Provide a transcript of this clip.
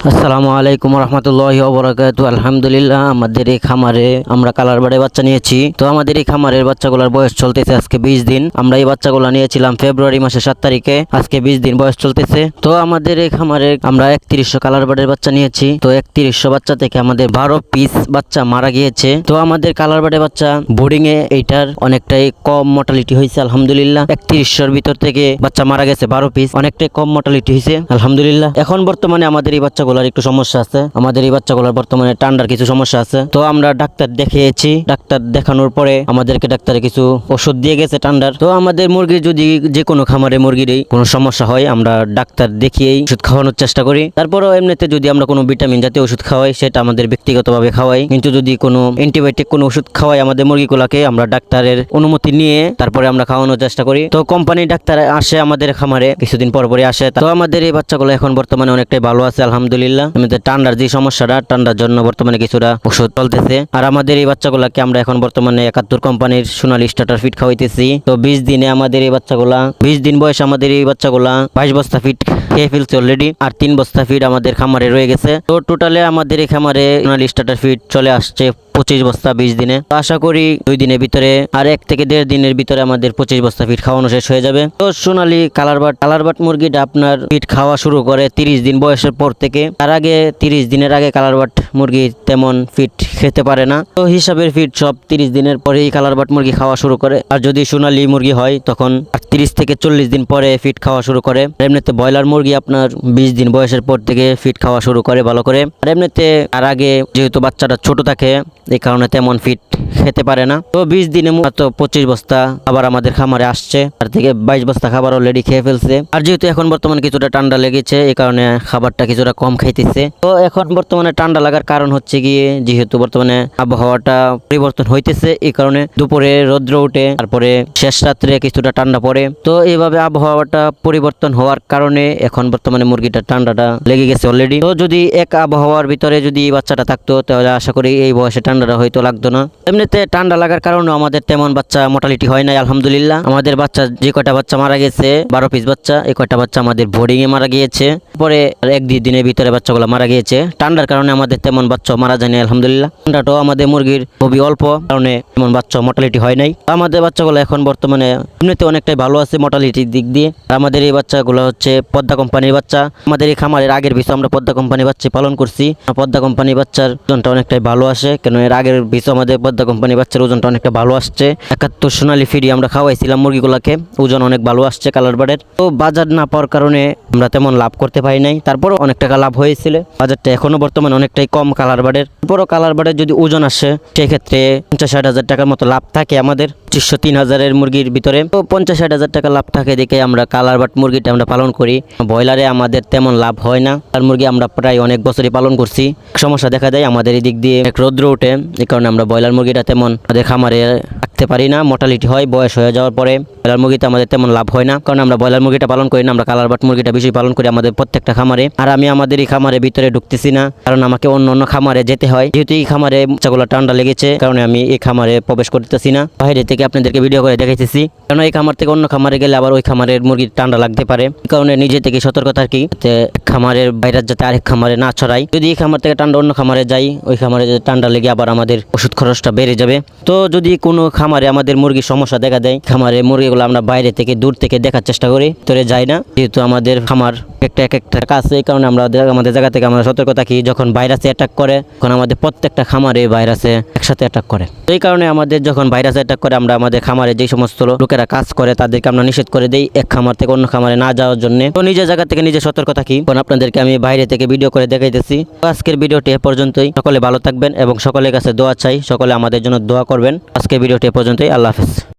আসসালামু আলাইকুম রহমতুল্লাহি ওয়া বারাকাতুহু। আলহামদুলিল্লাহ, আমাদের এই খামারে আমরা কালার বার্ডের বাচ্চা নিয়েছি। তো আমাদের এই খামারের বাচ্চাগুলোর বয়স চলতেছে আজকে 20 দিন। আমরা এই বাচ্চাগুলো নিয়েছিলাম ফেব্রুয়ারি মাসের 7 তারিখে। আজকে 20 দিন বয়স চলতেছে। তো আমাদের এই খামারে আমরা 3100 কালার বার্ডের বাচ্চা নিয়েছি। তো 3100 বাচ্চা থেকে আমাদের 12 পিস বাচ্চা মারা গিয়েছে। তো আমাদের কালার বার্ডের বাচ্চা বোর্ডিং এ এইটার অনেকটাই কম মর্টালিটি হয়েছে আলহামদুলিল্লাহ। 3100 ভিতর থেকে বাচ্চা মারা গেছে 12 পিস, অনেকটাই কম মর্টালিটি হয়েছে আলহামদুলিল্লাহ। এখন বর্তমানে আমাদের এই বাচ্চাগুলোর একটু সমস্যা আছে। আমাদের এই বাচ্চাগুলোর বর্তমানে ঠান্ডার কিছু সমস্যা আছে। তো আমরা ডাক্তার দেখিয়েছি। ডাক্তার দেখানোর পরে আমাদেরকে ডাক্তারে কিছু ওষুধ দিয়ে গেছে ঠান্ডার। তো আমাদের মুরগির যদি যে কোনো খামারে মুরগির কোনো সমস্যা হয় আমরা ডাক্তার দেখিয়েই ওষুধ খাওয়ানোর চেষ্টা করি। তারপরেও এমনিতে যদি আমরা কোনো ভিটামিন জাতীয় ওষুধ খাওয়াই সেটা আমাদের ব্যক্তিগতভাবে খাওয়াই, কিন্তু যদি কোনো অ্যান্টিবায়োটিক কোনো ওষুধ খাওয়াই আমাদের মুরগিগুলোকে আমরা ডাক্তারের অনুমতি নিয়ে তারপরে আমরা খাওয়ানোর চেষ্টা করি। তো কোম্পানি ডাক্তার আসে আমাদের খামারে কিছুদিন পর পরে আসে। তো আমাদের এই বাচ্চাগুলো এখন বর্তমানে অনেকটাই ভালো আছে আলহামদুলিল্লাহ। আমাদের ঠান্ডার যে সমস্যাটা, ঠান্ডার জন্য বর্তমানে কিছুটা ওষুধ চলতেছে। আর আমাদের এই বাচ্চাগুলোকে আমরা এখন বর্তমানে 71 কোম্পানির সোনালী স্টার্টার ফিট খাওয়াইতেছি। তো 20 দিনে আমাদের এই বাচ্চাগুলা 20 দিন বয়সে আমাদের এই বাচ্চাগুলা 22 বস্তা ফিট খেয়ে ফেলছে অলরেডি। আর 3 বস্তা ফিট আমাদের খামারে রয়ে গেছে। তো টোটালে আমাদের এই খামারে সোনালী স্টার্টার ফিট চলে আসছে 25 বস্তা 20 দিনে। আশা করি 2 দিনের ভিতরে আর 1 থেকে 1.5 দিনের ভিতরে আমাদের 25 বস্তা ফিট খাওয়ানো শেষ হয়ে যাবে। তো সোনালী কালারবাট মুরগিটা আপনার ফিট খাওয়া শুরু করে 30 দিন বয়সের পর থেকে। তার আগে 30 দিনের আগে কালারবাট মুরগি তেমন ফিট খেতে পারে না। তো হিসাবের ফিট সব 30 দিনের পরেই কালারবাট মুরগি খাওয়া শুরু করে। আর যদি সোনালী মুরগি হয় তখন 30 থেকে 40 দিন পরে ফিট খাওয়া শুরু করে। এমনিতে ব্রয়লার মুরগি আপনার 20 দিন বয়সের পর থেকে ফিট খাওয়া শুরু করে ভালো করে। আর এমনিতে আর আগে যেহেতু বাচ্চাটা ছোট থাকে এই কারণে তেমন ফিট খেতে পারে না। তো 20 দিনে মাত্র 25 বস্তা আবার আমাদের খামারে আসছে। তার থেকে 22 বস্তা খাবার অলরেডি খেয়ে ফেলছে। আর যেহেতু এখন বর্তমানে কিছুটা ঠান্ডা লেগেছে এই কারণে খাবারটা কিছুটা কম খাইতেছে। তো এখন বর্তমানে ঠান্ডা লাগার কারণ হচ্ছে গিয়ে যেহেতু বর্তমানে আবহাওয়াটা পরিবর্তন হইতেছে এই কারণে দুপুরে রৌদ্র উঠে তারপরে শেষ রাত্রে কিছুটা ঠান্ডা পড়ে। তো এইভাবে আবহাওয়াটা পরিবর্তন হওয়ার কারণে এখন বর্তমানে মুরগিটা ঠান্ডাটা লেগে গেছে অলরেডি। তো যদি এক আবহাওয়ার ভিতরে যদি বাচ্চাটা থাকতো তাহলে আশা করি এই বয়সে ঠান্ডাটা হয়তো লাগতো না। এমনিতে ঠান্ডা লাগার কারণে আমাদের তেমন বাচ্চা মোটালিটি হয় নাই আলহামদুলিল্লাহ। আমাদের বাচ্চা যে কয়টা বাচ্চা মারা গেছে 12 পিস বাচ্চা, এই কয়টা বাচ্চা আমাদের বোর্ডিং এ মারা গিয়েছে। পরে 1-2 দিনের ভিতরে বাচ্চাগুলো মারা গিয়েছে। ঠান্ডার কারণে আমাদের তেমন বাচ্চা মারা যায়নি আলহামদুলিল্লাহ। ঠান্ডাটাও আমাদের মুরগির খুবই অল্প কারণে তেমন বাচ্চা মোটালিটি হয় নাই। আমাদের বাচ্চাগুলো এখন বর্তমানে এমনিতে অনেকটাই ভালো আছে মোটালিটির দিক দিয়ে। আমাদের এই বাচ্চাগুলো হচ্ছে পদ্মা কোম্পানির বাচ্চা। আমাদের এই খামারের আগের বিষয় আমরা পদ্মা কোম্পানির বাচ্চা পালন করছি। পদ্মা কোম্পানির বাচ্চার ওজনটা অনেকটাই ভালো আসে, কেন এর আগের বিষয় আমাদের পদ্মা কোম্পানির বাচ্চার ওজনটা অনেকটা ভালো আসছে। 71 সোনালী ফিডি আমরা খাওয়াইছিলাম মুরগিগুলোকে, ওজন অনেক ভালো আসছে কালার বার্ডের। তো বাজার না পাওয়ার কারণে আমরা তেমন লাভ করতে পারি নাই। তারপরও অনেক টাকা লাভ হয়েছিল। বাজারটা এখনো বর্তমানে অনেকটাই কম কালার বার্ডের। তারপরও কালার বার্ডের যদি ওজন আসে সেক্ষেত্রে 50-60 হাজার টাকার মতো লাভ থাকে আমাদের 2500-3000 মুরগির ভিতরে। তো 50-60 হাজার টাকা লাভ থাকে দেখে আমরা কালার বার্ড মুরগিটা আমরা পালন করি। ব্রয়লারে আমাদের তেমন লাভ হয় না। আর মুরগি আমরা প্রায় অনেক বছরই পালন করছি। সমস্যা দেখা যায় আমাদের এই দিক দিয়ে এক রৌদ্র ওঠে, এই কারণে আমরা ব্রয়লার মুরগিটা তেমন আমাদের খামারে রাখতে পারি না। মোটালিটি হয় বয়স হয়ে যাওয়ার পরে। ব্রয়লার মুরগিতে আমাদের তেমন লাভ হয় না কারণ আমরা ব্রয়লার মুরগিটা পালন করি না, আমরা কালার বার্ড মুরগিটা বেশি পালন করি আমাদের প্রত্যেকটা খামারে। আর আমি আমাদের এই খামারের ভিতরে ঢুকতেছি না কারণ আমাকে অন্য খামারে যেতে হয়। যেহেতু এই খামারে বাচ্চাগুলো ঠান্ডা লেগেছে কারণে আমি এই খামারে প্রবেশ করতেছি না, বাইরে থেকে আপনাদেরকে ভিডিও করে দেখাইতেছি। কারণ এই খামার থেকে অন্য খামারে গেলে আবার ওই খামারের মুরগির ঠান্ডা লাগতে পারে, এই কারণে নিজে থেকে সতর্ক থাকি যাতে খামারের বাইরে যাতে আরেক খামারে না ছড়াই। যদি এই খামার থেকে ঠান্ডা অন্য খামারে যাই ওই খামারে যদি ঠান্ডা লেগে আবার আমাদের ওষুধ খরচটা বেড়ে যাবে। তো যদি কোনো খামারে আমাদের মুরগির সমস্যা দেখা দেয় খামারে মুরগিগুলো আমরা বাইরে থেকে দূর থেকে দেখার চেষ্টা করি, তোরে যাই না। যেহেতু আমাদের খামার এক একটা কাছে এই কারণে আমরা আমাদের জায়গা থেকে আমরা সতর্ক থাকি। যখন ভাইরাসে অ্যাটাক করে তখন আমাদের প্রত্যেকটা খামারে ভাইরাসে একসাথে অ্যাটাক করে। তো এই কারণে আমাদের যখন ভাইরাস অ্যাটাক করে আমরা আমাদের খামারে যে সমস্ত লোকেরা কাজ করে তাদেরকে আমরা নিষেধ করে দেই এক খামার থেকে অন্য খামারে না যাওয়ার জন্য। তো নিজের জায়গা থেকে নিজে সতর্ক থাকি। কারণ আপনাদেরকে আমি বাইরে থেকে ভিডিও করে দেখাইতেছি। আজকের ভিডিওটি এ পর্যন্তই। সকলে ভালো থাকবেন এবং সকলের কাছে দোয়া চাই, সকলে আমাদের জন্য দোয়া করবেন। আজকের ভিডিওটি এ পর্যন্তই। আল্লাহ হাফেজ।